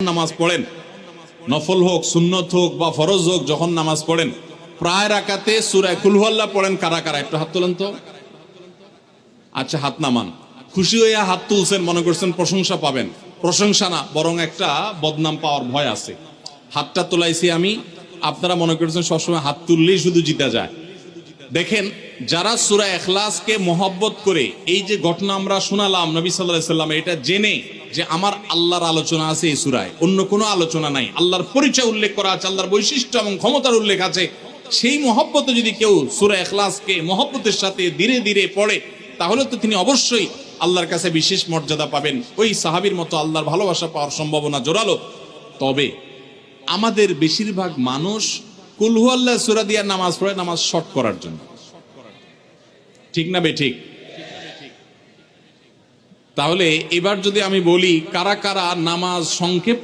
নামাজ পড়েন, নফল হোক, সুন্নত হোক বা ফরজ হোক, যখন নামাজ পড়েন প্রায় রাকাতে সূরা কুল হুয়াল্লাহ পড়েন কারা কারা? একটু হাত তোলেন তো। আচ্ছা, হাত নামান। খুশি হইয়া হাত তুলছেন, মনে করছেন প্রশংসা পাবেন। প্রশংসা না, বরং একটা বদনাম পাওয়ার ভয় আছে। হাতটা তোলাইছি আমি, আপনারা মনে করছেন সবসময় হাত তুললেই শুধু জিতা যায়। দেখেন, যারা সূরা ইখলাসকে মহব্বত করে এই যে ঘটনা আমরা শোনালাম নবী সাল্লাল্লাহু আলাইহি ওয়াসাল্লাম, এটা জেনে যে আমার আল্লাহর আলোচনা আছে এই সূরায়, অন্য কোনো আলোচনা নাই, আল্লাহর পরিচয় উল্লেখ করা আছে, আল্লাহর বৈশিষ্ট্য এবং ক্ষমতার উল্লেখ আছে, সেই মহব্বতে যদি কেউ সূরা ইখলাসকে মহব্বতের সাথে ধীরে ধীরে পড়ে, তাহলে তো তিনি অবশ্যই আল্লাহর কাছে বিশেষ মর্যাদা পাবেন। ওই সাহাবীর মতো আল্লাহর ভালোবাসা পাওয়ার সম্ভাবনা জোরালো। তবে আমাদের বেশিরভাগ মানুষ কুল হুয়াল্লাহ সূরা দিয়ে নামাজ পড়ে নামাজ শর্ট করার জন্য। ঠিক না বেঠিক? তাহলে এবার যদি আমি বলি কারা কারা নামাজ সংক্ষেপ